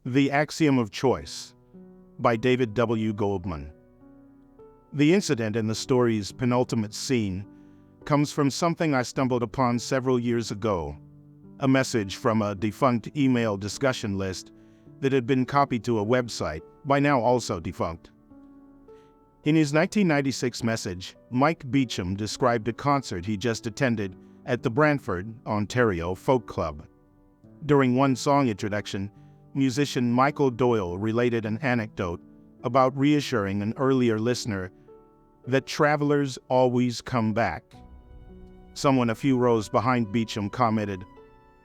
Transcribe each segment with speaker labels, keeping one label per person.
Speaker 1: The Axiom of Choice by David W. Goldman. The incident in the story's penultimate scene comes from something I stumbled upon several years ago, a message from a defunct email discussion list that had been copied to a website, by now also defunct. In his 1996 message, Mike Beecham described a concert he just attended at the Brantford, Ontario Folk Club. During one song introduction, musician Michael Doyle related an anecdote about reassuring an earlier listener that travelers always come back. Someone a few rows behind Beecham commented,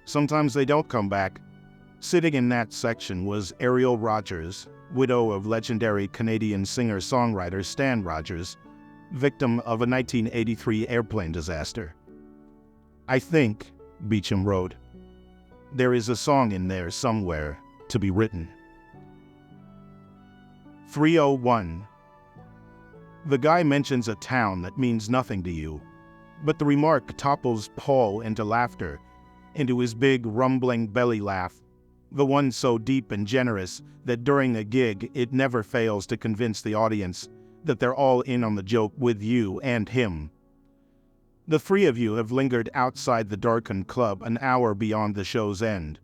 Speaker 1: "Sometimes they don't come back." Sitting in that section was Ariel Rogers, widow of legendary Canadian singer-songwriter Stan Rogers, victim of a 1983 airplane disaster. "I think," Beecham wrote, "there is a song in there somewhere to be written." 301. The guy mentions a town that means nothing to you, but the remark topples Paul into laughter, into his big, rumbling belly laugh, the one so deep and generous that during a gig it never fails to convince the audience that they're all in on the joke with you and him. The three of you have lingered outside the darkened club an hour beyond the show's end.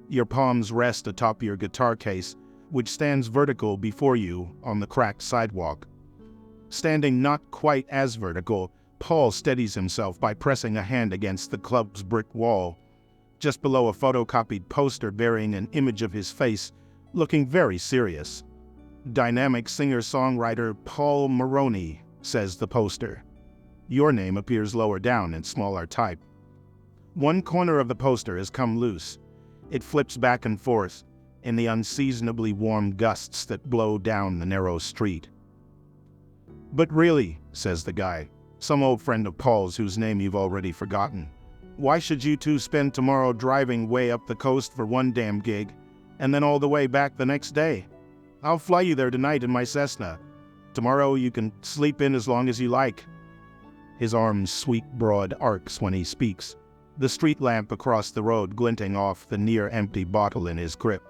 Speaker 1: Your palms rest atop your guitar case, which stands vertical before you on the cracked sidewalk. Standing not quite as vertical, Paul steadies himself by pressing a hand against the club's brick wall, just below a photocopied poster bearing an image of his face, looking very serious. "Dynamic singer-songwriter Paul Moroney," says the poster. Your name appears lower down in smaller type. One corner of the poster has come loose. It flips back and forth in the unseasonably warm gusts that blow down the narrow street. "But really," says the guy, some old friend of Paul's whose name you've already forgotten, "why should you two spend tomorrow driving way up the coast for one damn gig, and then all the way back the next day? I'll fly you there tonight in my Cessna. Tomorrow you can sleep in as long as you like." His arms sweep broad arcs when he speaks, the street lamp across the road glinting off the near-empty bottle in his grip.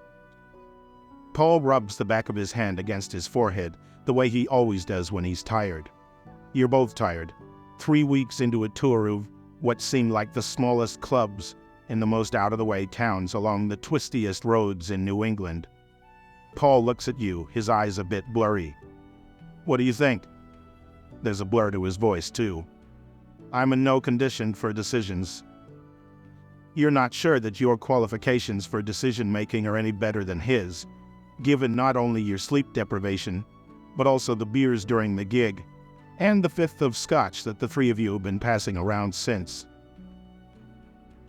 Speaker 1: Paul rubs the back of his hand against his forehead, the way he always does when he's tired. You're both tired, 3 weeks into a tour of what seem like the smallest clubs in the most out-of-the-way towns along the twistiest roads in New England. Paul looks at you, his eyes a bit blurry. "What do you think?" There's a blur to his voice, too. "I'm in no condition for decisions." You're not sure that your qualifications for decision-making are any better than his, given not only your sleep deprivation, but also the beers during the gig, and the fifth of scotch that the three of you have been passing around since.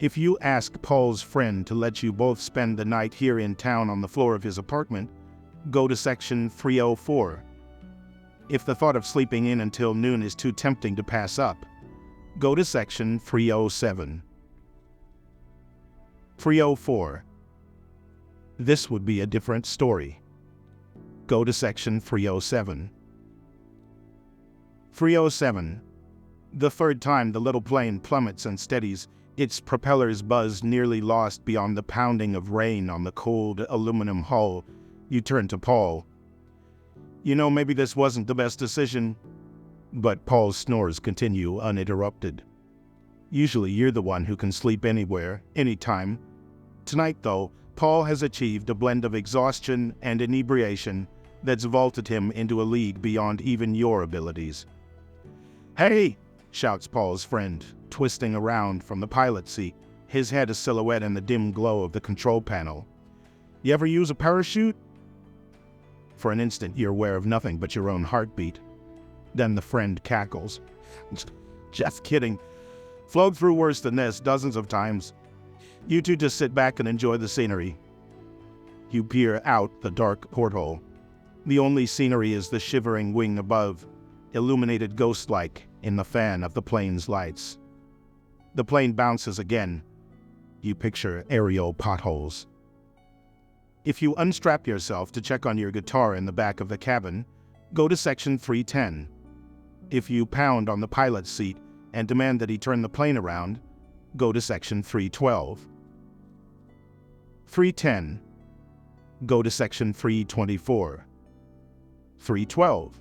Speaker 1: If you ask Paul's friend to let you both spend the night here in town on the floor of his apartment, go to section 304. If the thought of sleeping in until noon is too tempting to pass up, go to section 307. 304. This would be a different story. Go to section 307. 307. The third time the little plane plummets and steadies, its propellers buzz nearly lost beyond the pounding of rain on the cold aluminum hull, you turn to Paul. "You know, maybe this wasn't the best decision." But Paul's snores continue uninterrupted. Usually you're the one who can sleep anywhere, anytime. Tonight, though, Paul has achieved a blend of exhaustion and inebriation that's vaulted him into a league beyond even your abilities. "Hey!" shouts Paul's friend, twisting around from the pilot seat, his head a silhouette in the dim glow of the control panel. "You ever use a parachute?" For an instant you're aware of nothing but your own heartbeat. Then the friend cackles. "Just kidding. Flown through worse than this dozens of times. You two just sit back and enjoy the scenery." You peer out the dark porthole. The only scenery is the shivering wing above, illuminated ghost-like in the fan of the plane's lights. The plane bounces again. You picture aerial potholes. If you unstrap yourself to check on your guitar in the back of the cabin, go to section 310. If you pound on the pilot's seat and demand that he turn the plane around, go to section 312. 310. Go to section 324. 312.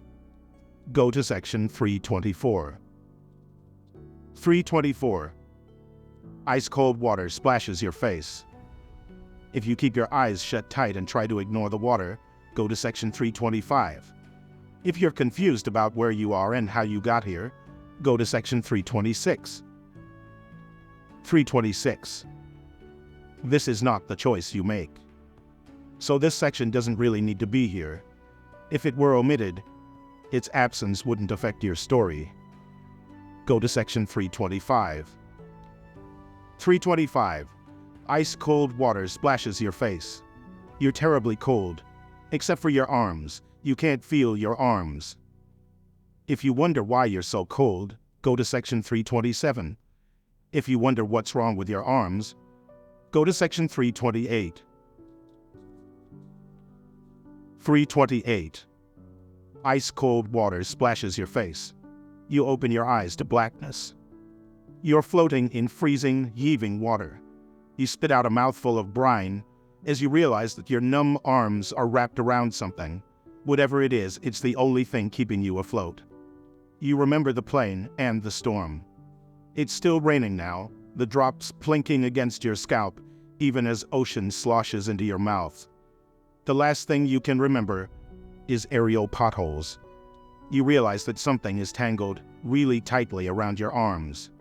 Speaker 1: Go to section 324. 324. Ice-cold water splashes your face. If you keep your eyes shut tight and try to ignore the water, go to section 325. If you're confused about where you are and how you got here, go to section 326. 326. This is not the choice you make. So this section doesn't really need to be here. If it were omitted, its absence wouldn't affect your story. Go to section 325. 325. Ice-cold water splashes your face. You're terribly cold, except for your arms. You can't feel your arms. If you wonder why you're so cold, go to section 327. If you wonder what's wrong with your arms, go to section 328. 328. Ice-cold water splashes your face. You open your eyes to blackness. You're floating in freezing, heaving water. You spit out a mouthful of brine as you realize that your numb arms are wrapped around something. Whatever it is, it's the only thing keeping you afloat. You remember the plane and the storm. It's still raining now, the drops plinking against your scalp, even as ocean sloshes into your mouth. The last thing you can remember is aerial potholes. You realize that something is tangled really tightly around your arms.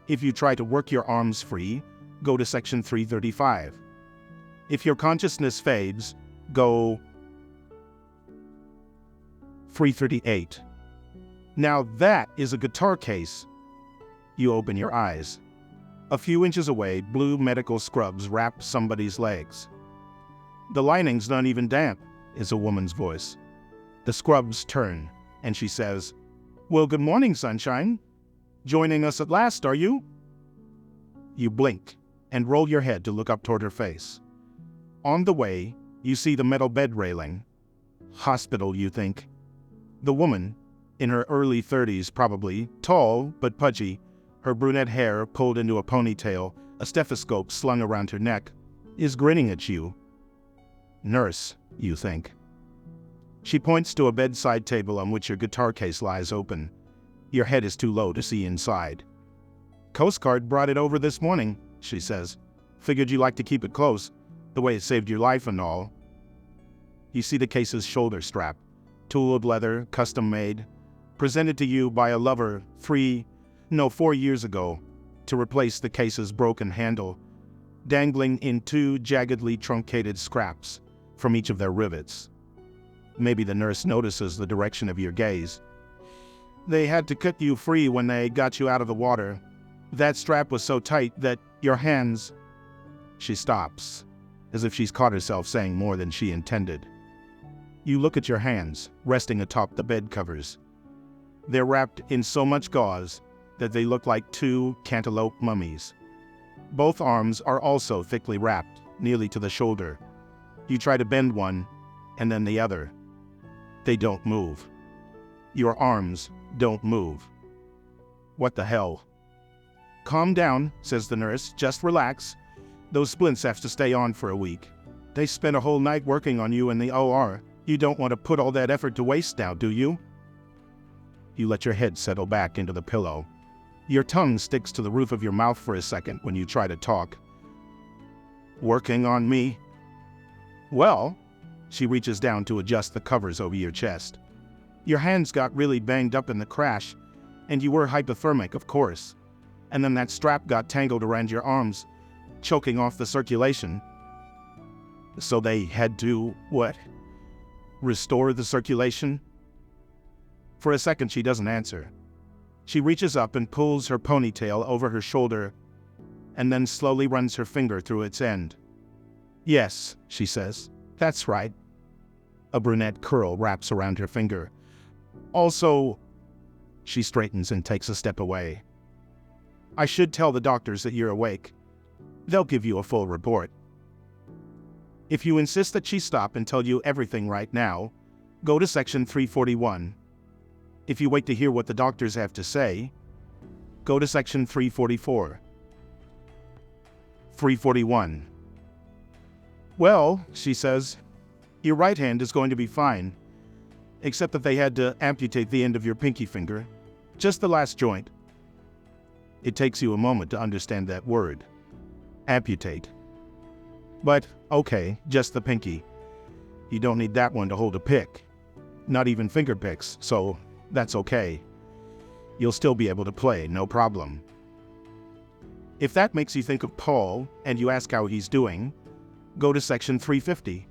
Speaker 1: If you try to work your arms free, go to section 335. If your consciousness fades, go 338. Now that is a guitar case. You open your eyes. A few inches away, blue medical scrubs wrap somebody's legs. The lining's not even damp, is a woman's voice. The scrubs turn, and she says, "Well, good morning, sunshine. Joining us at last, are you?" You blink and roll your head to look up toward her face. On the way, you see the metal bed railing. Hospital, you think. The woman, in her early 30s probably, tall but pudgy, her brunette hair pulled into a ponytail, a stethoscope slung around her neck, is grinning at you. Nurse, you think. She points to a bedside table on which your guitar case lies open. Your head is too low to see inside. "Coast Guard brought it over this morning," she says. "Figured you like to keep it close, the way it saved your life and all." You see the case's shoulder strap, tooled leather, custom made, presented to you by a lover 4 years ago, to replace the case's broken handle, dangling in 2 jaggedly truncated scraps from each of their rivets. Maybe the nurse notices the direction of your gaze. "They had to cut you free when they got you out of the water. That strap was so tight that your hands..." She stops, as if she's caught herself saying more than she intended. You look at your hands, resting atop the bed covers. They're wrapped in so much gauze that they look like 2 cantaloupe mummies. Both arms are also thickly wrapped, nearly to the shoulder. You try to bend one, and then the other. They don't move. Your arms don't move. What the hell? "Calm down," says the nurse. "Just relax. Those splints have to stay on for a week. They spent a whole night working on you in the OR. You don't want to put all that effort to waste now, do you?" You let your head settle back into the pillow. Your tongue sticks to the roof of your mouth for a second when you try to talk. "Working on me?" "Well," she reaches down to adjust the covers over your chest. "Your hands got really banged up in the crash, and you were hypothermic, of course. And then that strap got tangled around your arms, choking off the circulation. So they had to, what? Restore the circulation?" For a second she doesn't answer. She reaches up and pulls her ponytail over her shoulder, and then slowly runs her finger through its end. "Yes," she says. "That's right." A brunette curl wraps around her finger. "Also..." She straightens and takes a step away. "I should tell the doctors that you're awake. They'll give you a full report." If you insist that she stop and tell you everything right now, go to section 341. If you wait to hear what the doctors have to say, go to section 344. 341. Well, she says, your right hand is going to be fine, except that they had to amputate the end of your pinky finger. Just the last joint. It takes you a moment to understand that word. Amputate. But, okay, just the pinky. You don't need that one to hold a pick. Not even finger picks, so that's okay. You'll still be able to play, no problem. If that makes you think of Paul, and you ask how he's doing, go to section 350.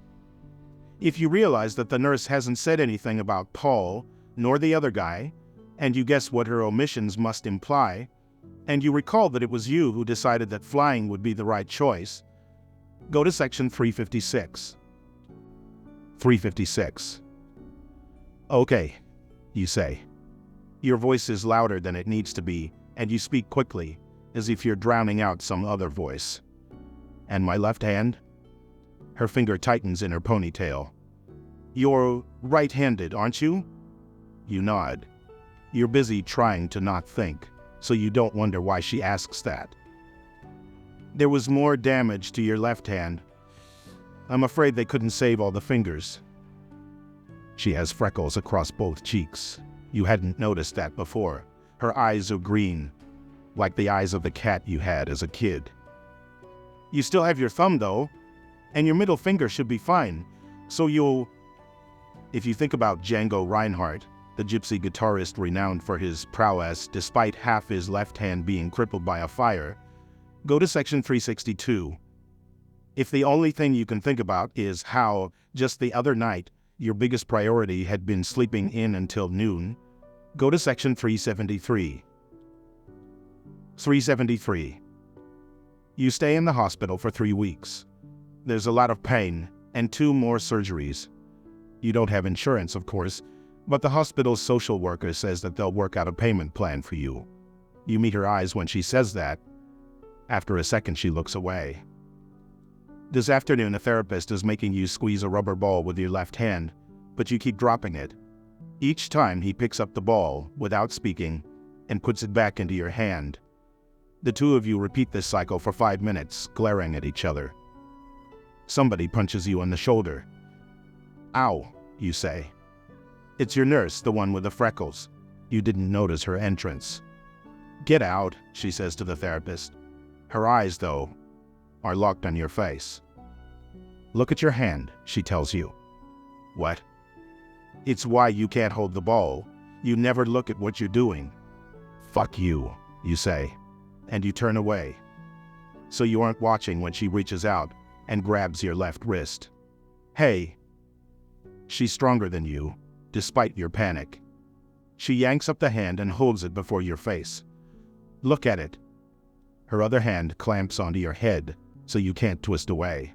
Speaker 1: If you realize that the nurse hasn't said anything about Paul, nor the other guy, and you guess what her omissions must imply, and you recall that it was you who decided that flying would be the right choice, go to section 356. 356. Okay, you say. Your voice is louder than it needs to be, and you speak quickly, as if you're drowning out some other voice. And my left hand? Her finger tightens in her ponytail. You're right-handed, aren't you? You nod. You're busy trying to not think, so you don't wonder why she asks that. There was more damage to your left hand. I'm afraid they couldn't save all the fingers. She has freckles across both cheeks. You hadn't noticed that before. Her eyes are green, like the eyes of the cat you had as a kid. You still have your thumb, though, and your middle finger should be fine, so you'll... If you think about Django Reinhardt, the gypsy guitarist renowned for his prowess despite half his left hand being crippled by a fire, go to section 362. If the only thing you can think about is how, just the other night, your biggest priority had been sleeping in until noon, go to section 373. 373. You stay in the hospital for 3 weeks. There's a lot of pain, and 2 more surgeries. You don't have insurance, of course, but the hospital's social worker says that they'll work out a payment plan for you. You meet her eyes when she says that. After a second, she looks away. This afternoon, a therapist is making you squeeze a rubber ball with your left hand, but you keep dropping it. Each time he picks up the ball, without speaking, and puts it back into your hand. The two of you repeat this cycle for 5 minutes, glaring at each other. Somebody punches you on the shoulder. Ow, you say. It's your nurse, the one with the freckles. You didn't notice her entrance. Get out, she says to the therapist. Her eyes, though, are locked on your face. Look at your hand, she tells you. What? It's why you can't hold the ball. You never look at what you're doing. Fuck you, you say, and you turn away. So you aren't watching when she reaches out and grabs your left wrist. Hey. She's stronger than you, despite your panic. She yanks up the hand and holds it before your face. Look at it. Her other hand clamps onto your head, so you can't twist away.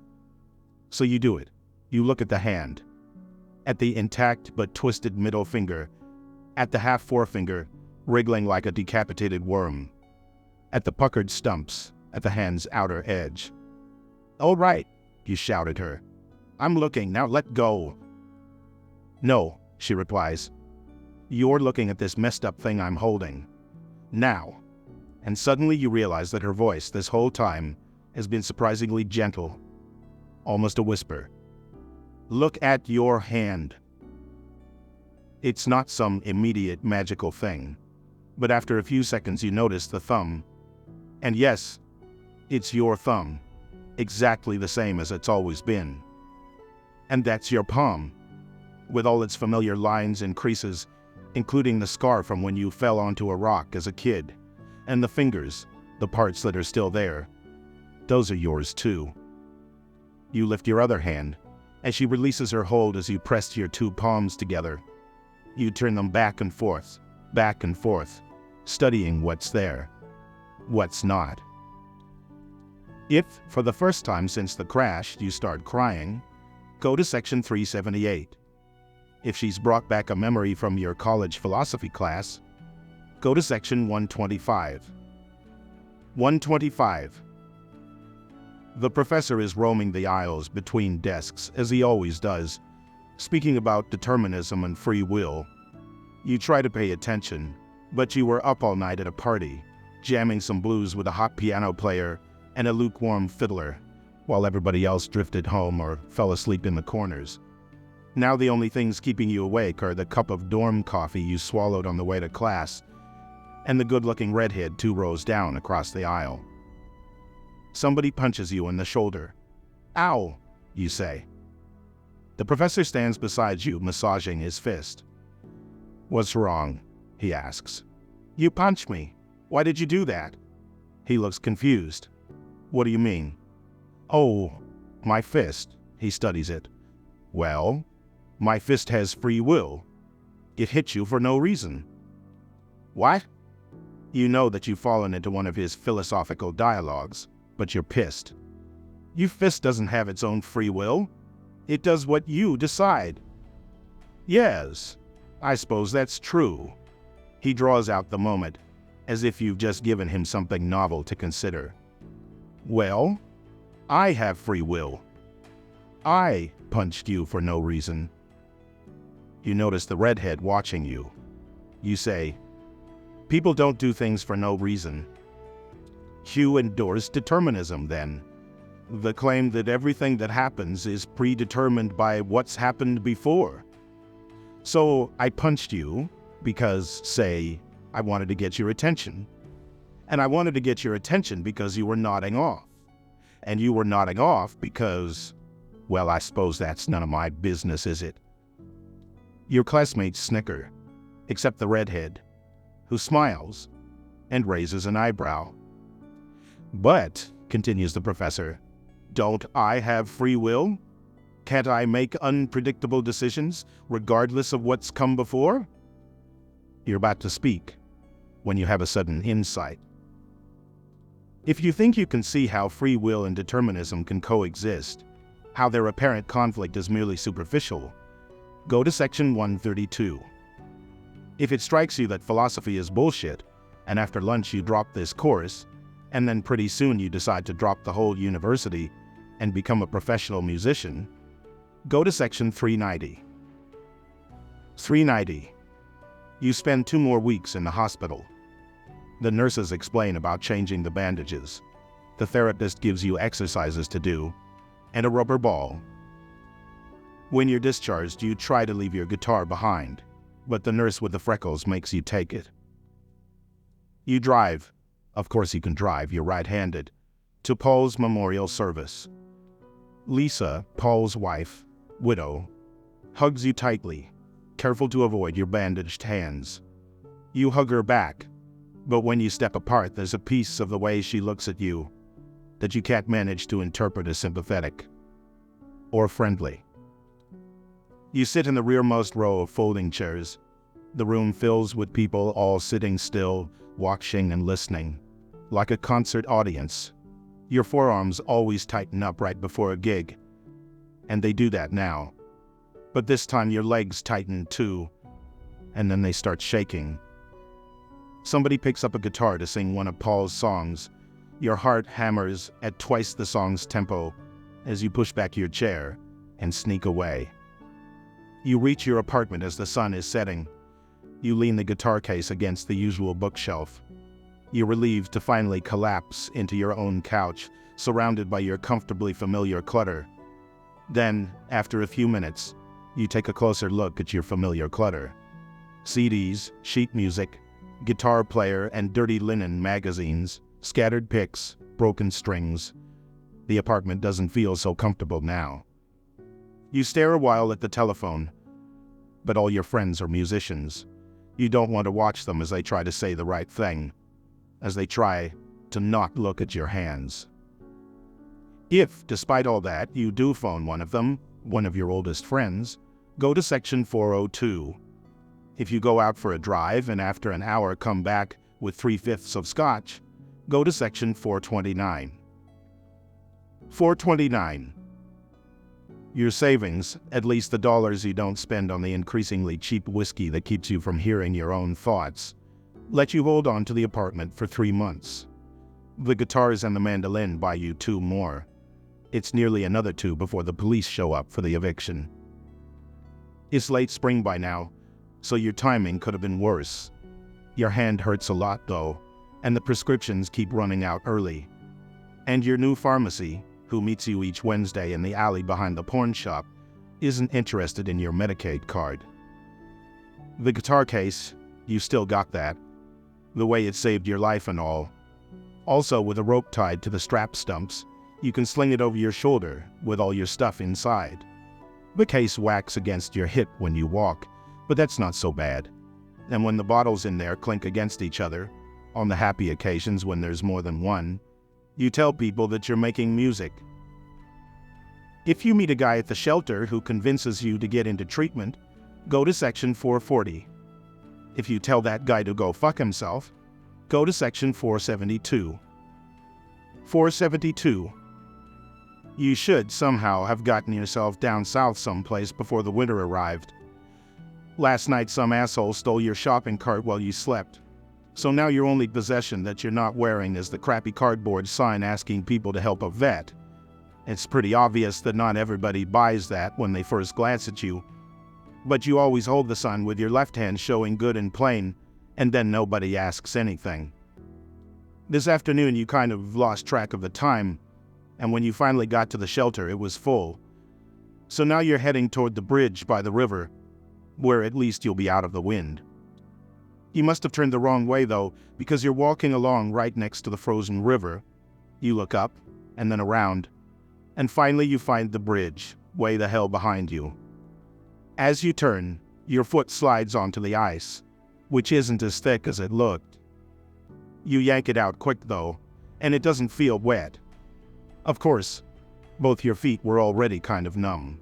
Speaker 1: So you do it. You look at the hand. At the intact but twisted middle finger. At the half forefinger, wriggling like a decapitated worm. At the puckered stumps, at the hand's outer edge. All right, you shout at her. I'm looking, now let go. No, she replies. You're looking at this messed up thing I'm holding. Now. And suddenly you realize that her voice this whole time has been surprisingly gentle. Almost a whisper. Look at your hand. It's not some immediate magical thing, but after a few seconds you notice the thumb. And yes, it's your thumb, exactly the same as it's always been. And that's your palm, with all its familiar lines and creases, including the scar from when you fell onto a rock as a kid, and the fingers, the parts that are still there. Those are yours too. You lift your other hand, and she releases her hold as you press your 2 palms together. You turn them back and forth, studying what's there, what's not. If, for the first time since the crash, you start crying, go to section 378. If she's brought back a memory from your college philosophy class, go to section 125. 125. The professor is roaming the aisles between desks, as he always does, speaking about determinism and free will. You try to pay attention, but you were up all night at a party, jamming some blues with a hot piano player and a lukewarm fiddler, while everybody else drifted home or fell asleep in the corners. Now the only things keeping you awake are the cup of dorm coffee you swallowed on the way to class and the good-looking redhead 2 rows down across the aisle. Somebody punches you in the shoulder. "Ow," you say. The professor stands beside you, massaging his fist. "What's wrong?" he asks. "You punched me. Why did you do that?" He looks confused. "What do you mean?" "Oh, my fist." He studies it. "Well, my fist has free will. It hit you for no reason." "What?" You know that you've fallen into one of his philosophical dialogues, but you're pissed. Your fist doesn't have its own free will. It does what you decide. "Yes, I suppose that's true." He draws out the moment, as if you've just given him something novel to consider. "Well, I have free will. I punched you for no reason." You notice the redhead watching you. You say, "People don't do things for no reason." You endorse determinism, then. The claim that everything that happens is predetermined by what's happened before. So I punched you because, say, I wanted to get your attention. And I wanted to get your attention because you were nodding off. And you were nodding off because, well, I suppose that's none of my business, is it? Your classmates snicker, except the redhead, who smiles and raises an eyebrow. "But," continues the professor, "don't I have free will? Can't I make unpredictable decisions regardless of what's come before?" You're about to speak when you have a sudden insight. If you think you can see how free will and determinism can coexist, how their apparent conflict is merely superficial, go to section 132. If it strikes you that philosophy is bullshit, and after lunch you drop this course, and then pretty soon you decide to drop the whole university and become a professional musician, go to section 390. 390. You spend 2 more weeks in the hospital. The nurses explain about changing the bandages. The therapist gives you exercises to do, and a rubber ball. When you're discharged, you try to leave your guitar behind, but the nurse with the freckles makes you take it. You drive, of course you can drive, you're right-handed, to Paul's memorial service. Lisa, Paul's wife, widow, hugs you tightly, careful to avoid your bandaged hands. You hug her back, but when you step apart, there's a piece of the way she looks at you that you can't manage to interpret as sympathetic or friendly. You sit in the rearmost row of folding chairs. The room fills with people all sitting still, watching and listening, like a concert audience. Your forearms always tighten up right before a gig, and they do that now. But this time your legs tighten too, and then they start shaking. Somebody picks up a guitar to sing one of Paul's songs. Your heart hammers at twice the song's tempo as you push back your chair and sneak away. You reach your apartment as the sun is setting. You lean the guitar case against the usual bookshelf. You're relieved to finally collapse into your own couch, surrounded by your comfortably familiar clutter. Then, after a few minutes, you take a closer look at your familiar clutter. CDs, sheet music, guitar player, and dirty linen magazines, scattered pics, broken strings. The apartment doesn't feel so comfortable now. You stare a while at the telephone, but all your friends are musicians. You don't want to watch them as they try to say the right thing, as they try to not look at your hands. If, despite all that, you do phone one of them, one of your oldest friends, go to section 402. If you go out for a drive and after an hour come back with 3/5 of scotch, go to section 429. 429. Your savings, at least the dollars you don't spend on the increasingly cheap whiskey that keeps you from hearing your own thoughts, let you hold on to the apartment for 3 months. The guitars and the mandolin buy you 2 more. It's nearly another 2 before the police show up for the eviction. It's late spring by now, so your timing could have been worse. Your hand hurts a lot though, and the prescriptions keep running out early. And your new pharmacy, who meets you each Wednesday in the alley behind the pawn shop isn't interested in your Medicaid card. The guitar case, you still got that. The way it saved your life and all. Also, with a rope tied to the strap stumps, you can sling it over your shoulder with all your stuff inside. The case whacks against your hip when you walk, but that's not so bad. And when the bottles in there clink against each other, on the happy occasions when there's more than one, you tell people that you're making music. If you meet a guy at the shelter who convinces you to get into treatment, go to section 440. If you tell that guy to go fuck himself, go to section 472. 472. You should somehow have gotten yourself down south someplace before the winter arrived. Last night some asshole stole your shopping cart while you slept. So now your only possession that you're not wearing is the crappy cardboard sign asking people to help a vet. It's pretty obvious that not everybody buys that when they first glance at you. But you always hold the sign with your left hand showing good and plain, and then nobody asks anything. This afternoon you kind of lost track of the time, and when you finally got to the shelter it was full. So now you're heading toward the bridge by the river, where at least you'll be out of the wind. You must have turned the wrong way though, because you're walking along right next to the frozen river. You look up, and then around, and finally you find the bridge, way the hell behind you. As you turn, your foot slides onto the ice, which isn't as thick as it looked. You yank it out quick though, and it doesn't feel wet. Of course, both your feet were already kind of numb.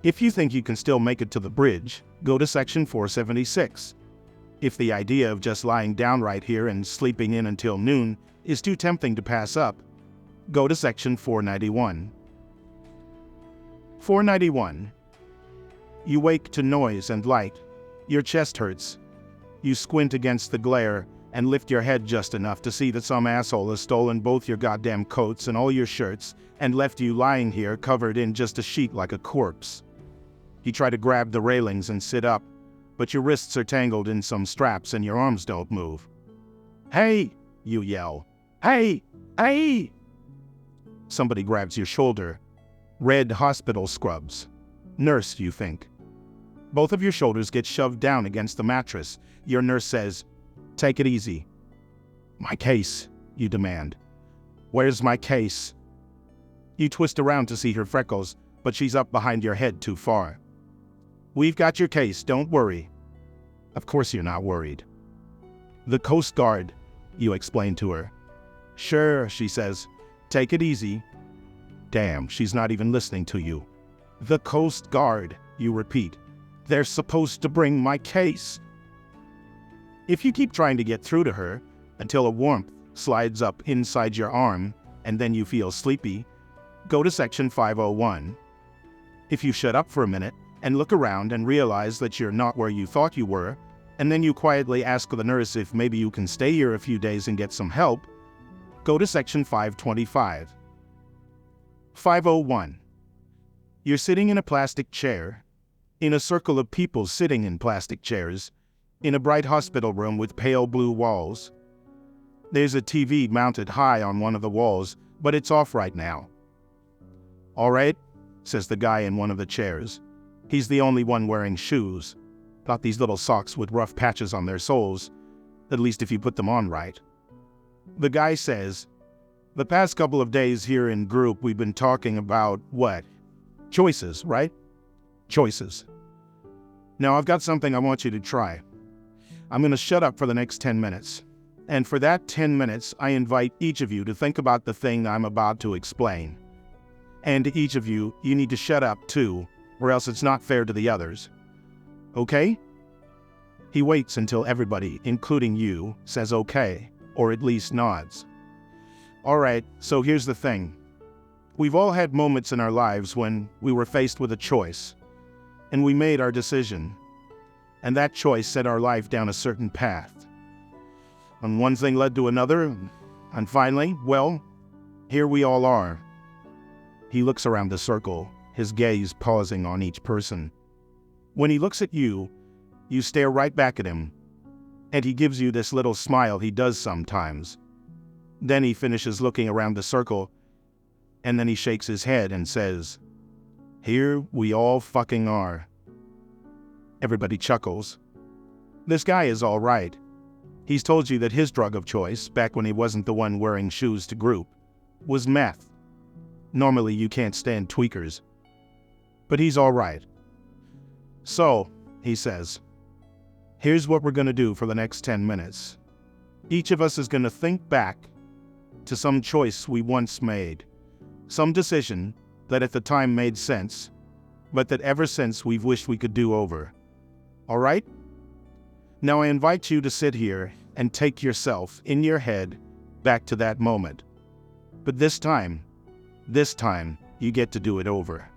Speaker 1: If you think you can still make it to the bridge, go to section 476. If the idea of just lying down right here and sleeping in until noon is too tempting to pass up, go to section 491. 491. You wake to noise and light. Your chest hurts. You squint against the glare and lift your head just enough to see that some asshole has stolen both your goddamn coats and all your shirts and left you lying here covered in just a sheet like a corpse. You try to grab the railings and sit up, but your wrists are tangled in some straps and your arms don't move. "Hey!" you yell. "Hey! Hey!" Somebody grabs your shoulder. Red hospital scrubs. Nurse, you think. Both of your shoulders get shoved down against the mattress. Your nurse says, "Take it easy." "My case," you demand. "Where's my case?" You twist around to see her freckles, but she's up behind your head too far. "We've got your case, don't worry." Of course you're not worried. "The Coast Guard," you explain to her. "Sure," she says. "Take it easy." Damn, she's not even listening to you. "The Coast Guard," you repeat. "They're supposed to bring my case." If you keep trying to get through to her until a warmth slides up inside your arm and then you feel sleepy, go to section 501. If you shut up for a minute and look around and realize that you're not where you thought you were, and then you quietly ask the nurse if maybe you can stay here a few days and get some help, go to section 525. 501. You're sitting in a plastic chair, in a circle of people sitting in plastic chairs, in a bright hospital room with pale blue walls. There's a TV mounted high on one of the walls, but it's off right now. "All right," says the guy in one of the chairs. He's the only one wearing shoes. Not these little socks with rough patches on their soles, at least if you put them on right. The guy says, "The past couple of days here in group we've been talking about what? Choices, right? Choices. Now I've got something I want you to try. I'm going to shut up for the next 10 minutes. And for that 10 minutes, I invite each of you to think about the thing I'm about to explain. And each of you, you need to shut up too, or else it's not fair to the others. Okay?" He waits until everybody, including you, says okay, or at least nods. "All right, so here's the thing. We've all had moments in our lives when we were faced with a choice, and we made our decision. And that choice set our life down a certain path. And one thing led to another, and finally, well, here we all are." He looks around the circle, his gaze pausing on each person. When he looks at you, you stare right back at him, and he gives you this little smile he does sometimes. Then he finishes looking around the circle, and then he shakes his head and says, "Here we all fucking are." Everybody chuckles. This guy is all right. He's told you that his drug of choice, back when he wasn't the one wearing shoes to group, was meth. Normally you can't stand tweakers. But he's all right. "So," he says, "here's what we're gonna do for the next 10 minutes. Each of us is gonna think back to some choice we once made, some decision that at the time made sense, but that ever since we've wished we could do over. All right? Now I invite you to sit here and take yourself, in your head, back to that moment. But this time, you get to do it over.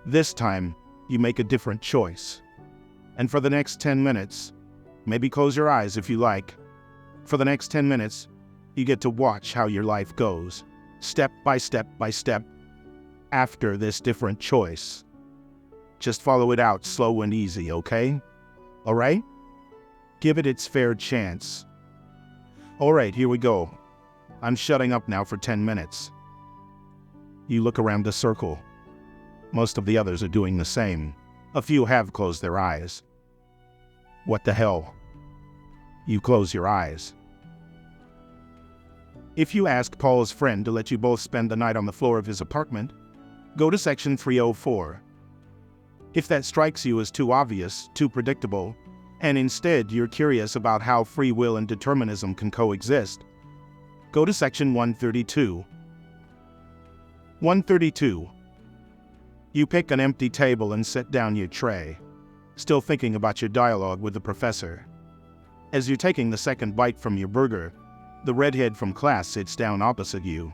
Speaker 1: This time, you make a different choice. And for the next 10 minutes, maybe close your eyes if you like. For the next 10 minutes, you get to watch how your life goes, step by step by step, after this different choice. Just follow it out slow and easy, okay? All right? Give it its fair chance. All right, here we go. I'm shutting up now for 10 minutes. You look around the circle. Most of the others are doing the same. A few have closed their eyes. What the hell? You close your eyes. If you ask Paul's friend to let you both spend the night on the floor of his apartment, go to section 304. If that strikes you as too obvious, too predictable, and instead you're curious about how free will and determinism can coexist, go to section 132. 132. You pick an empty table and set down your tray, still thinking about your dialogue with the professor. As you're taking the second bite from your burger, the redhead from class sits down opposite you.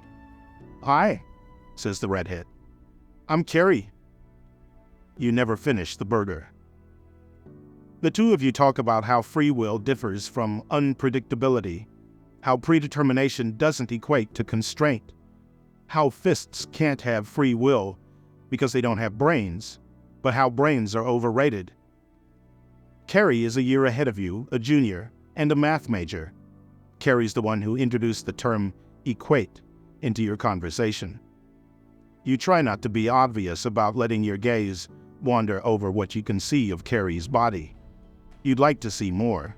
Speaker 1: "Hi," says the redhead. "I'm Carrie." You never finish the burger. The two of you talk about how free will differs from unpredictability, how predetermination doesn't equate to constraint, how fists can't have free will because they don't have brains, but how brains are overrated. Carrie is a year ahead of you, a junior, and a math major. Carrie's the one who introduced the term equate into your conversation. You try not to be obvious about letting your gaze wander over what you can see of Carrie's body. You'd like to see more.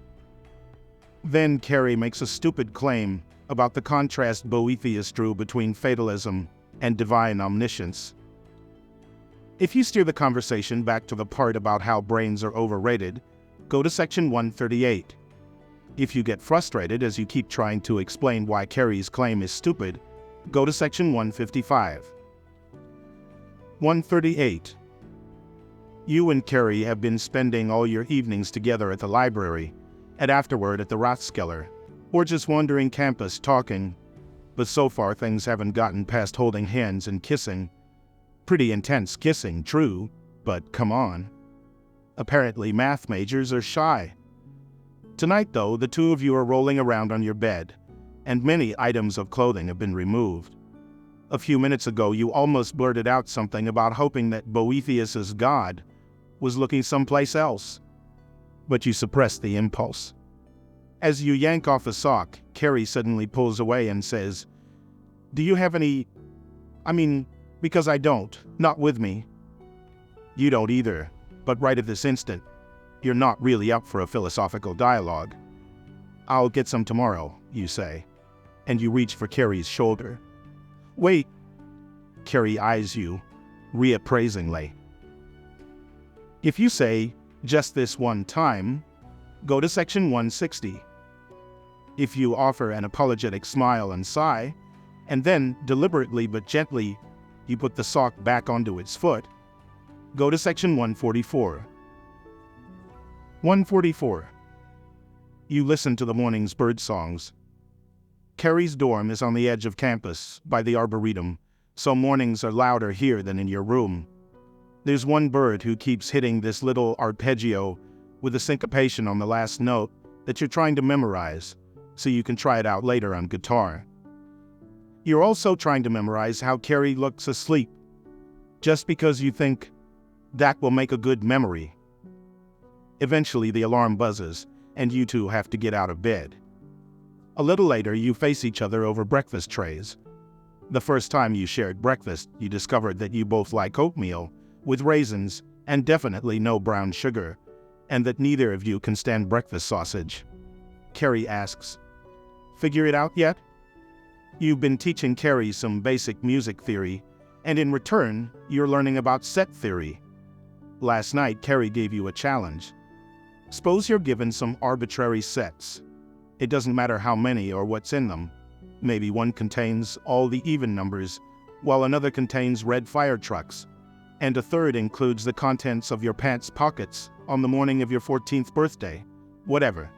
Speaker 1: Then Carrie makes a stupid claim about the contrast Boethius drew between fatalism and divine omniscience. If you steer the conversation back to the part about how brains are overrated, go to section 138. If you get frustrated as you keep trying to explain why Carrie's claim is stupid, go to section 155. 138. You and Carrie have been spending all your evenings together at the library, and afterward at the Rathskeller, or just wandering campus talking, but so far things haven't gotten past holding hands and kissing. Pretty intense kissing, true, but come on. Apparently math majors are shy. Tonight, though, the two of you are rolling around on your bed, and many items of clothing have been removed. A few minutes ago, you almost blurted out something about hoping that Boethius's God was looking someplace else, but you suppressed the impulse. As you yank off a sock, Carrie suddenly pulls away and says, "Do you have any... because I don't, not with me." You don't either, but right at this instant, you're not really up for a philosophical dialogue. "I'll get some tomorrow," you say, and you reach for Carrie's shoulder. "Wait." Carrie eyes you, reappraisingly. If you say, "Just this one time," go to section 160. If you offer an apologetic smile and sigh, and then, deliberately but gently, you put the sock back onto its foot, go to section 144. 144. You listen to the morning's bird songs. Carrie's dorm is on the edge of campus, by the arboretum, so mornings are louder here than in your room. There's one bird who keeps hitting this little arpeggio with a syncopation on the last note that you're trying to memorize, so you can try it out later on guitar. You're also trying to memorize how Carrie looks asleep, just because you think that will make a good memory. Eventually the alarm buzzes, and you two have to get out of bed. A little later, you face each other over breakfast trays. The first time you shared breakfast, you discovered that you both like oatmeal, with raisins, and definitely no brown sugar, and that neither of you can stand breakfast sausage. Carrie asks, "Figure it out yet?" You've been teaching Carrie some basic music theory, and in return, you're learning about set theory. Last night, Carrie gave you a challenge. Suppose you're given some arbitrary sets. It doesn't matter how many or what's in them. Maybe one contains all the even numbers, while another contains red fire trucks, and a third includes the contents of your pants pockets on the morning of your 14th birthday. Whatever.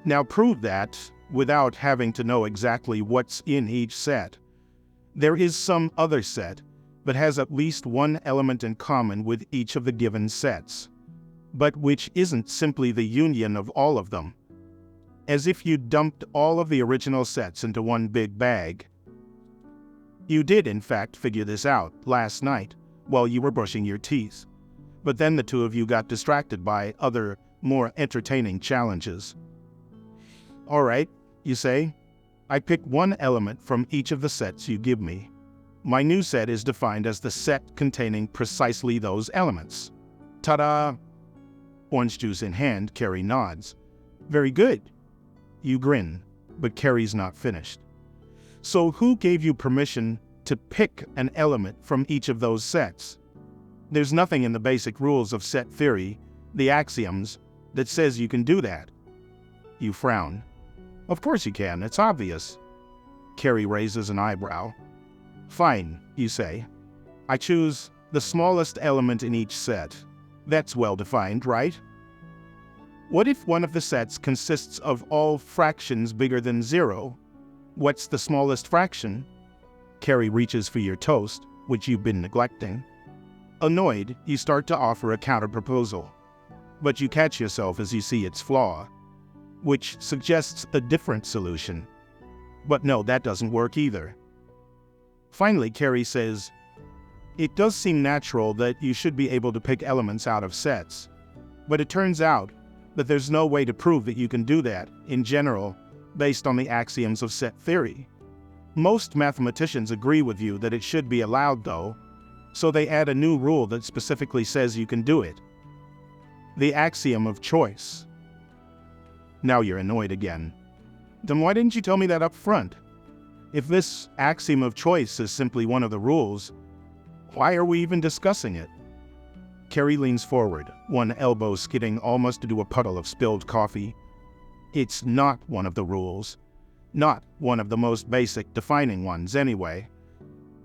Speaker 1: Now prove that, without having to know exactly what's in each set, there is some other set that has at least one element in common with each of the given sets, but which isn't simply the union of all of them. As if you dumped all of the original sets into one big bag. You did, in fact, figure this out last night while you were brushing your teeth, but then the two of you got distracted by other, more entertaining challenges. All right, you say, I pick one element from each of the sets you give me. My new set is defined as the set containing precisely those elements. Ta-da! Orange juice in hand, Carrie nods. Very good. You grin, but Carrie's not finished. So who gave you permission to pick an element from each of those sets? There's nothing in the basic rules of set theory, the axioms, that says you can do that. You frown. Of course you can, it's obvious. Carrie raises an eyebrow. Fine, you say. I choose the smallest element in each set. That's well defined, right? What if one of the sets consists of all fractions bigger than 0? What's the smallest fraction? Carrie reaches for your toast, which you've been neglecting. Annoyed, you start to offer a counter-proposal. But you catch yourself as you see its flaw, which suggests a different solution. But no, that doesn't work either. Finally, Carrie says, it does seem natural that you should be able to pick elements out of sets, but it turns out that there's no way to prove that you can do that, in general, based on the axioms of set theory. Most mathematicians agree with you that it should be allowed, though, so they add a new rule that specifically says you can do it. The axiom of choice. Now you're annoyed again. Then why didn't you tell me that up front? If this axiom of choice is simply one of the rules, why are we even discussing it? Carrie leans forward, one elbow skidding almost into a puddle of spilled coffee. It's not one of the rules. Not one of the most basic defining ones, anyway.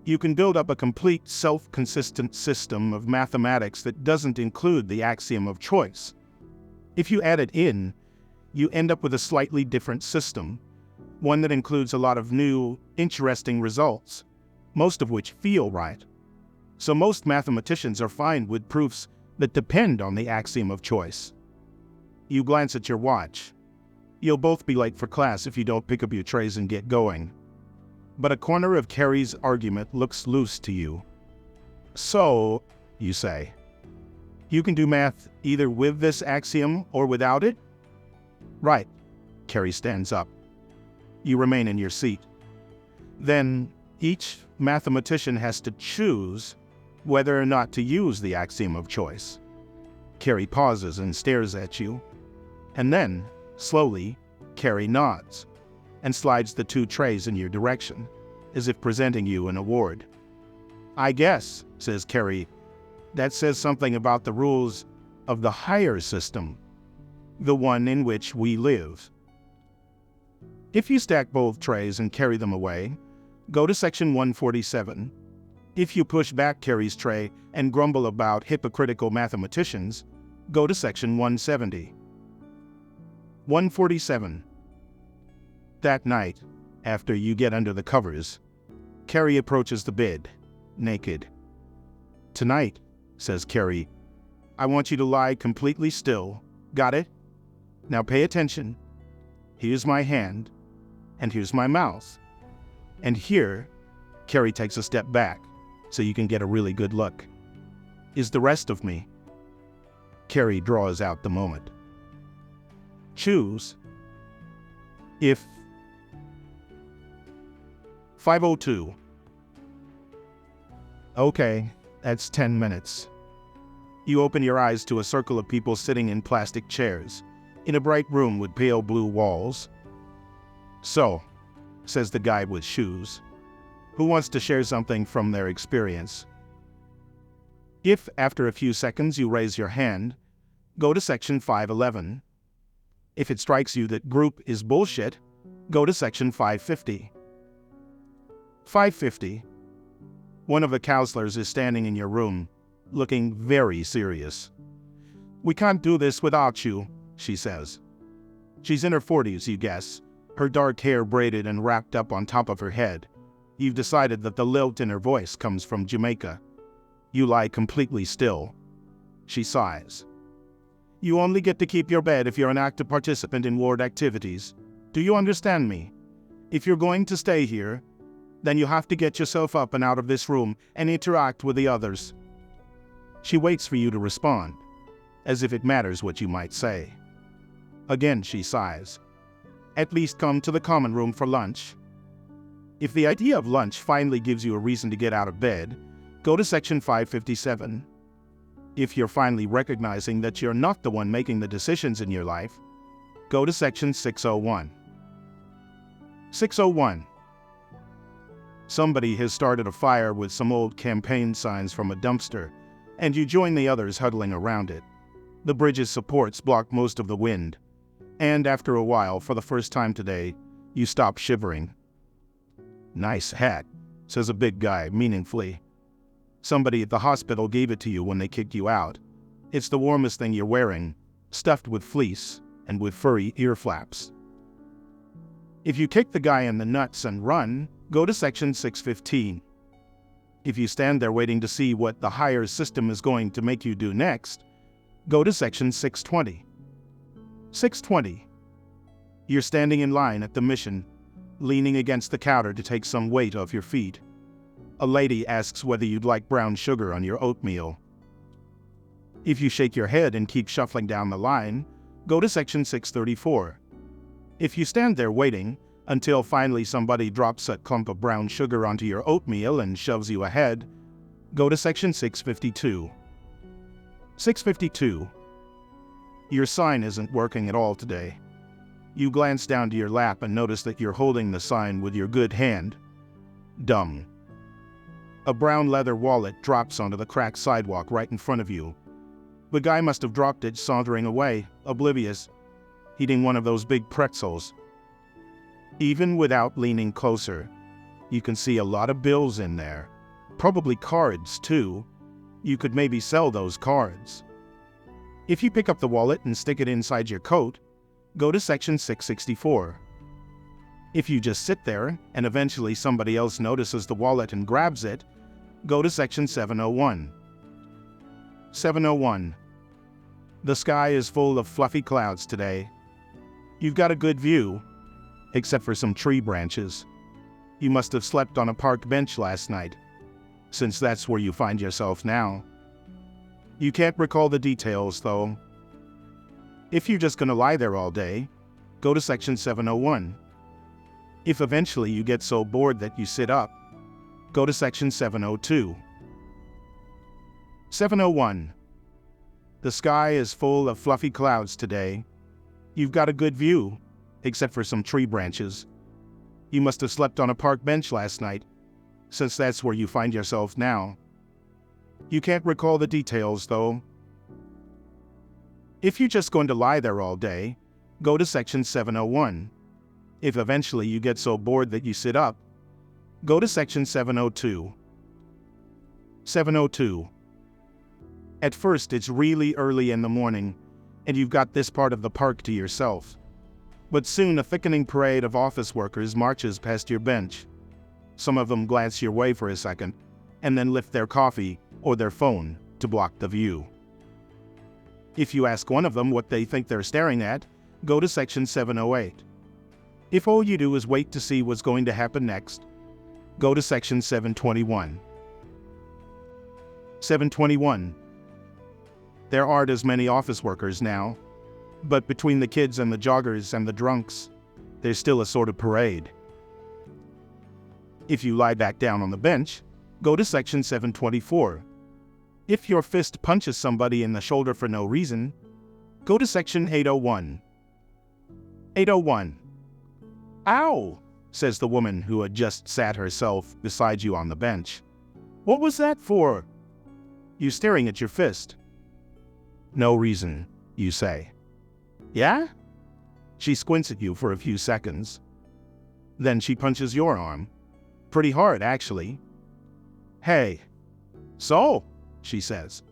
Speaker 1: You can build up a complete self-consistent system of mathematics that doesn't include the axiom of choice. If you add it in, you end up with a slightly different system, one that includes a lot of new, interesting results, most of which feel right. So most mathematicians are fine with proofs that depend on the axiom of choice. You glance at your watch. You'll both be late for class if you don't pick up your trays and get going. But a corner of Carrie's argument looks loose to you. So, you say, you can do math either with this axiom or without it? Right. Carrie stands up. You remain in your seat. Then, each mathematician has to choose whether or not to use the axiom of choice. Carrie pauses and stares at you. And then, slowly, Carrie nods and slides the 2 trays in your direction, as if presenting you an award. I guess, says Carrie, that says something about the rules of the higher system, the one in which we live. If you stack both trays and carry them away, go to section 147. If you push back Carrie's tray and grumble about hypocritical mathematicians, go to section 170. 147. That night, after you get under the covers, Carrie approaches the bed, naked. Tonight, says Carrie, I want you to lie completely still. Got it? Now pay attention. Here's my hand, and here's my mouth. And here, Carrie takes a step back, so you can get a really good look, is the rest of me. Carrie draws out the moment. Choose. If 502 Okay, that's 10 minutes. You open your eyes to a circle of people sitting in plastic chairs, in a bright room with pale blue walls. So, says the guy with shoes, who wants to share something from their experience? If, after a few seconds, you raise your hand, go to section 511. If it strikes you that group is bullshit, go to section 550. 550. One of the counselors is standing in your room, looking very serious. "We can't do this without you," she says. She's in her 40s, you guess, her dark hair braided and wrapped up on top of her head. You've decided that the lilt in her voice comes from Jamaica. You lie completely still. She sighs. "You only get to keep your bed if you're an active participant in ward activities. Do you understand me? If you're going to stay here, then you have to get yourself up and out of this room and interact with the others." She waits for you to respond, as if it matters what you might say. Again she sighs. "At least come to the common room for lunch." If the idea of lunch finally gives you a reason to get out of bed, go to section 557. If you're finally recognizing that you're not the one making the decisions in your life, go to section 601. 601. Somebody has started a fire with some old campaign signs from a dumpster, and you join the others huddling around it. The bridge's supports block most of the wind, and after a while, for the first time today, you stop shivering. "Nice hat," says a big guy meaningfully. "Somebody at the hospital gave it to you when they kicked you out. It's the warmest thing you're wearing, stuffed with fleece and with furry ear flaps." If you kick the guy in the nuts and run, go to section 615. If you stand there waiting to see what the higher system is going to make you do next, go to section 620. 620. You're standing in line at the mission, leaning against the counter to take some weight off your feet. A lady asks whether you'd like brown sugar on your oatmeal. If you shake your head and keep shuffling down the line, go to section 634. If you stand there waiting until finally somebody drops a clump of brown sugar onto your oatmeal and shoves you ahead, go to section 652. 652. Your sign isn't working at all today. You glance down to your lap and notice that you're holding the sign with your good hand. Dumb. A brown leather wallet drops onto the cracked sidewalk right in front of you. The guy must have dropped it sauntering away, oblivious, eating one of those big pretzels. Even without leaning closer, you can see a lot of bills in there. Probably cards, too. You could maybe sell those cards. If you pick up the wallet and stick it inside your coat, go to section 664. If you just sit there and eventually somebody else notices the wallet and grabs it, go to section 701. 701. The sky is full of fluffy clouds today. You've got a good view, except for some tree branches. You must have slept on a park bench last night, since that's where you find yourself now. You can't recall the details, though. If you're just going to lie there all day, go to section 701. If eventually you get so bored that you sit up, go to section 702. 701. The sky is full of fluffy clouds today. You've got a good view, except for some tree branches. You must have slept on a park bench last night, since that's where you find yourself now. You can't recall the details, though. If you're just going to lie there all day, go to section 701. If eventually you get so bored that you sit up, go to section 702. 702. At first it's really early in the morning, and you've got this part of the park to yourself. But soon a thickening parade of office workers marches past your bench. Some of them glance your way for a second, and then lift their coffee or their phone to block the view. If you ask one of them what they think they're staring at, go to section 708. If all you do is wait to see what's going to happen next, go to section 721. 721. There aren't as many office workers now, but between the kids and the joggers and the drunks, there's still a sort of parade. If you lie back down on the bench, Go to section 724. If your fist punches somebody in the shoulder for no reason, go to section 801. 801. Ow, says the woman who had just sat herself beside you on the bench. What was that for? You staring at your fist. No reason, you say. Yeah? She squints at you for a few seconds. Then she punches your arm. Pretty hard, actually. Hey. So, she says,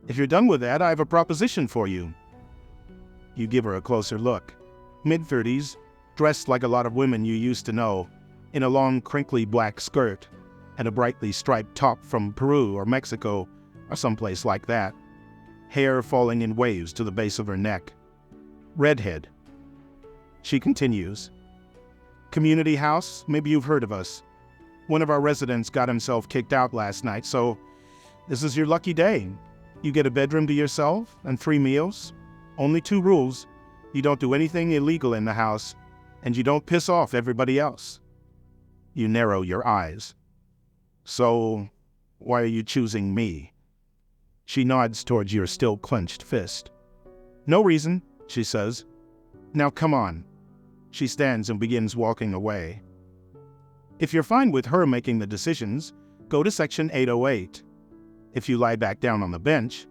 Speaker 1: if you're done with that, I have a proposition for you. You give her a closer look. Mid-30s, dressed like a lot of women you used to know, in a long, crinkly black skirt, and a brightly striped top from Peru or Mexico, or someplace like that. Hair falling in waves to the base of her neck. Redhead. She continues. Community house, maybe you've heard of us. One of our residents got himself kicked out last night, so this is your lucky day. You get a bedroom to yourself and 3 meals. Only 2 rules. You don't do anything illegal in the house, and you don't piss off everybody else. You narrow your eyes. So, why are you choosing me? She nods towards your still clenched fist. No reason, she says. Now come on. She stands and begins walking away. If you're fine with her making the decisions, go to section 808. If you lie back down on the bench,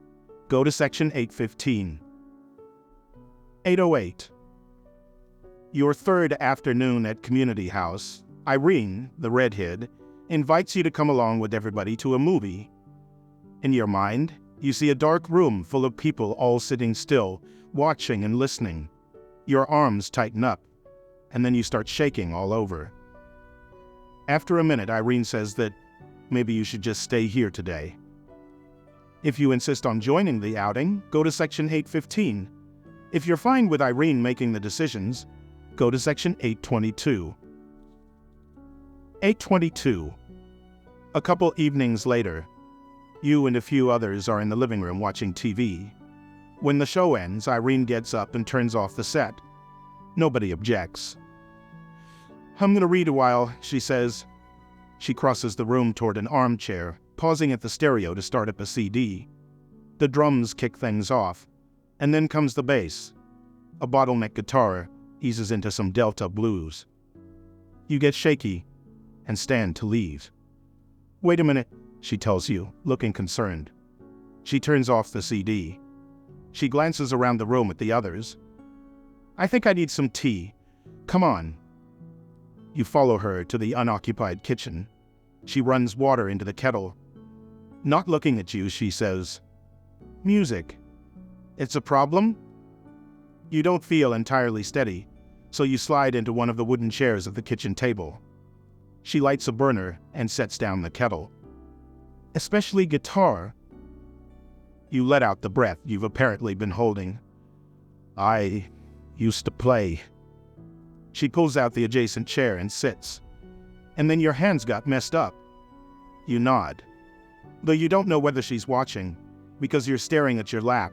Speaker 1: go to section 815. 808. Your third afternoon at Community House, Irene, the redhead, invites you to come along with everybody to a movie. In your mind, you see a dark room full of people all sitting still, watching and listening. Your arms tighten up, and then you start shaking all over. After a minute, Irene says that maybe you should just stay here today. If you insist on joining the outing, go to section 815. If you're fine with Irene making the decisions, go to section 822. 822. A couple evenings later, you and a few others are in the living room watching TV. When the show ends, Irene gets up and turns off the set. Nobody objects. I'm gonna read a while, she says. She crosses the room toward an armchair, pausing at the stereo to start up a CD. The drums kick things off, and then comes the bass. A bottleneck guitar eases into some Delta blues. You get shaky and stand to leave. Wait a minute, she tells you, looking concerned. She turns off the CD. She glances around the room at the others. I think I need some tea. Come on. You follow her to the unoccupied kitchen. She runs water into the kettle. Not looking at you, she says, Music. It's a problem? You don't feel entirely steady, so you slide into one of the wooden chairs at the kitchen table. She lights a burner and sets down the kettle. Especially guitar. You let out the breath you've apparently been holding. I used to play. She pulls out the adjacent chair and sits. And then your hands got messed up. You nod. Though you don't know whether she's watching, because you're staring at your lap,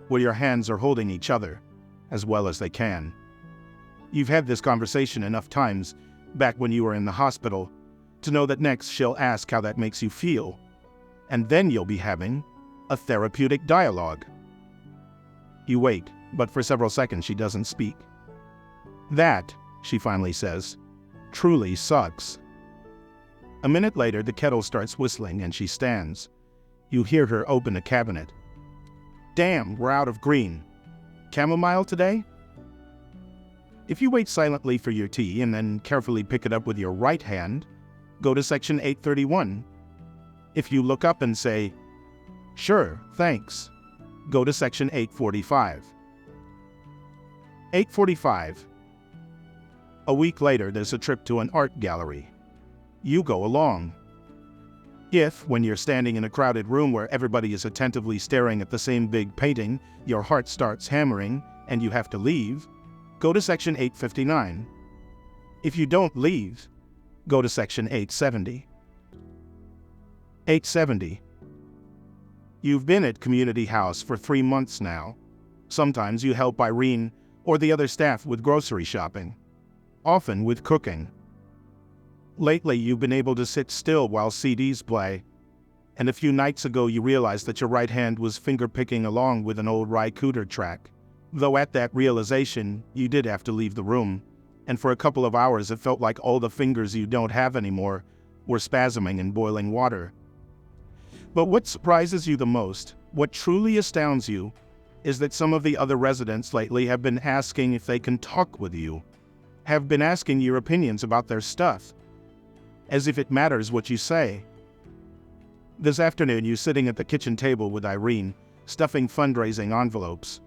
Speaker 1: where your hands are holding each other, as well as they can. You've had this conversation enough times, back when you were in the hospital, to know that next she'll ask how that makes you feel. And then you'll be having a therapeutic dialogue. You wait, but for several seconds she doesn't speak. That, she finally says, truly sucks. A minute later, the kettle starts whistling and she stands. You hear her open a cabinet. Damn, we're out of green. Chamomile today? If you wait silently for your tea and then carefully pick it up with your right hand, go to section 831. If you look up and say, Sure, thanks, go to section 845. 845. A week later, there's a trip to an art gallery. You go along. If, when you're standing in a crowded room where everybody is attentively staring at the same big painting, your heart starts hammering and you have to leave, go to section 859. If you don't leave, go to section 870. 870. You've been at Community House for 3 months now. Sometimes you help Irene or the other staff with grocery shopping, often with cooking. Lately, you've been able to sit still while CDs play, and a few nights ago you realized that your right hand was finger-picking along with an old Rycooter track. Though at that realization, you did have to leave the room, and for a couple of hours it felt like all the fingers you don't have anymore were spasming in boiling water. But what surprises you the most, what truly astounds you, is that some of the other residents lately have been asking if they can talk with you, have been asking your opinions about their stuff, as if it matters what you say. This afternoon, you're sitting at the kitchen table with Irene, stuffing fundraising envelopes.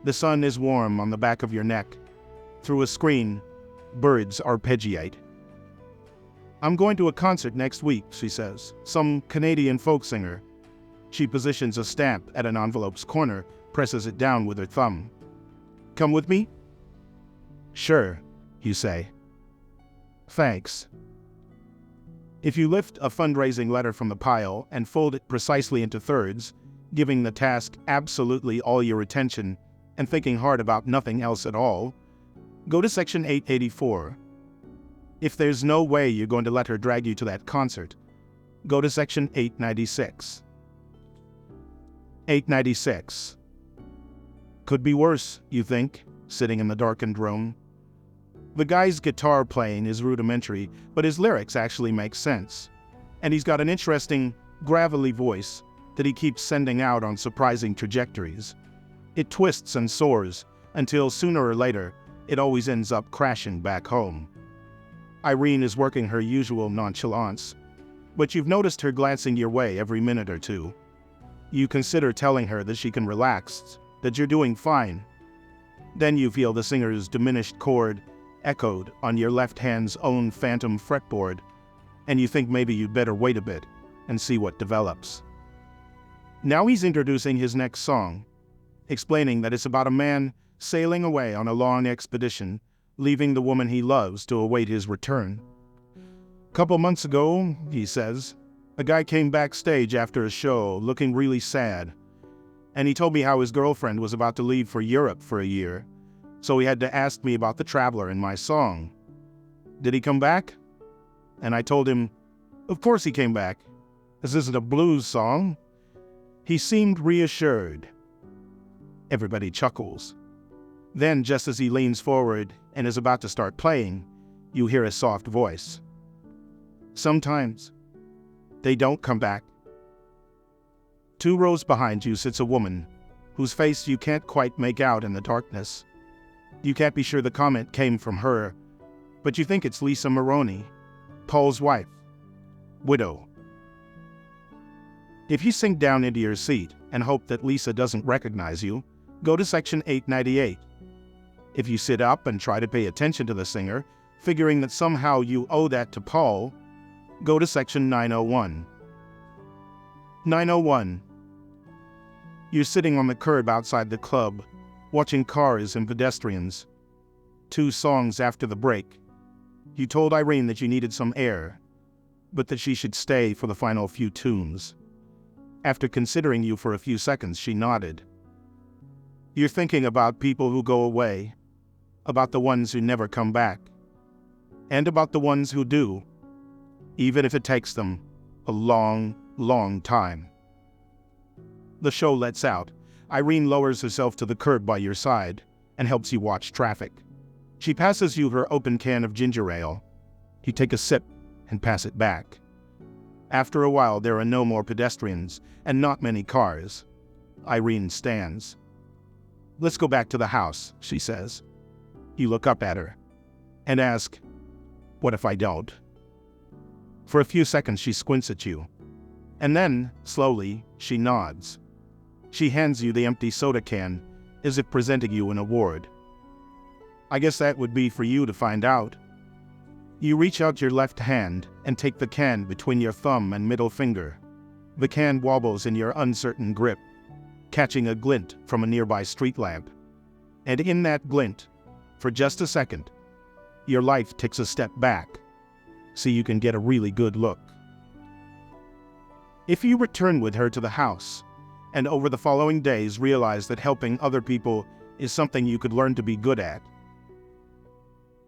Speaker 1: The sun is warm on the back of your neck. Through a screen, birds arpeggiate. "I'm going to a concert next week," she says. "Some Canadian folk singer." She positions a stamp at an envelope's corner, presses it down with her thumb. "Come with me?" "Sure," you say. "Thanks." If you lift a fundraising letter from the pile and fold it precisely into thirds, giving the task absolutely all your attention and thinking hard about nothing else at all, go to section 884. If there's no way you're going to let her drag you to that concert, go to section 896. 896. Could be worse, you think, sitting in the darkened room. The guy's guitar playing is rudimentary, but his lyrics actually make sense. And he's got an interesting, gravelly voice that he keeps sending out on surprising trajectories. It twists and soars, until sooner or later, it always ends up crashing back home. Irene is working her usual nonchalance, but you've noticed her glancing your way every minute or two. You consider telling her that she can relax, that you're doing fine. Then you feel the singer's diminished chord echoed on your left hand's own phantom fretboard, and you think maybe you'd better wait a bit and see what develops. Now he's introducing his next song, explaining that it's about a man sailing away on a long expedition, leaving the woman he loves to await his return. "Couple months ago," he says, "a guy came backstage after a show looking really sad, and he told me how his girlfriend was about to leave for Europe for a year, so he had to ask me about the traveler in my song. Did he come back? And I told him, of course he came back. This isn't a blues song." He seemed reassured. Everybody chuckles. Then, just as he leans forward and is about to start playing, you hear a soft voice. "Sometimes they don't come back." 2 rows behind you sits a woman, whose face you can't quite make out in the darkness. You can't be sure the comment came from her, but you think it's Lisa Maroney, Paul's wife, widow. If you sink down into your seat and hope that Lisa doesn't recognize you, go to section 898. If you sit up and try to pay attention to the singer, figuring that somehow you owe that to Paul, go to section 901. 901. You're sitting on the curb outside the club, watching cars and pedestrians. 2 songs after the break, you told Irene that you needed some air, but that she should stay for the final few tunes. After considering you for a few seconds, she nodded. You're thinking about people who go away, about the ones who never come back, and about the ones who do, even if it takes them a long, long time. The show lets out. Irene lowers herself to the curb by your side and helps you watch traffic. She passes you her open can of ginger ale. You take a sip and pass it back. After a while, there are no more pedestrians and not many cars. Irene stands. "Let's go back to the house," she says. You look up at her and ask, "What if I don't?" For a few seconds, she squints at you. And then, slowly, she nods. She hands you the empty soda can, as if presenting you an award. I guess that would be for you to find out. You reach out your left hand and take the can between your thumb and middle finger. The can wobbles in your uncertain grip, catching a glint from a nearby street lamp. And in that glint, for just a second, your life takes a step back, so you can get a really good look. If you return with her to the house, and over the following days realize that helping other people is something you could learn to be good at,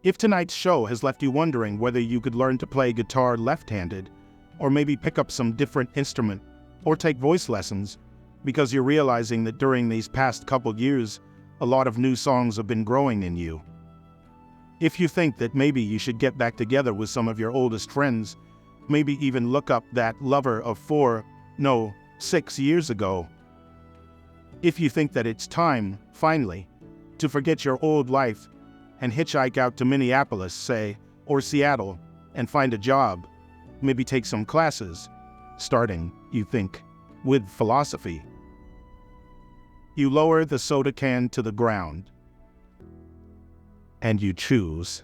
Speaker 1: If tonight's show has left you wondering whether you could learn to play guitar left-handed, or maybe pick up some different instrument, or take voice lessons, because you're realizing that during these past couple years, a lot of new songs have been growing in you. If you think that maybe you should get back together with some of your oldest friends, maybe even look up that lover of 6 years ago. If you think that it's time, finally, to forget your old life and hitchhike out to Minneapolis, say, or Seattle, and find a job, maybe take some classes, starting, you think, with philosophy. You lower the soda can to the ground, and you choose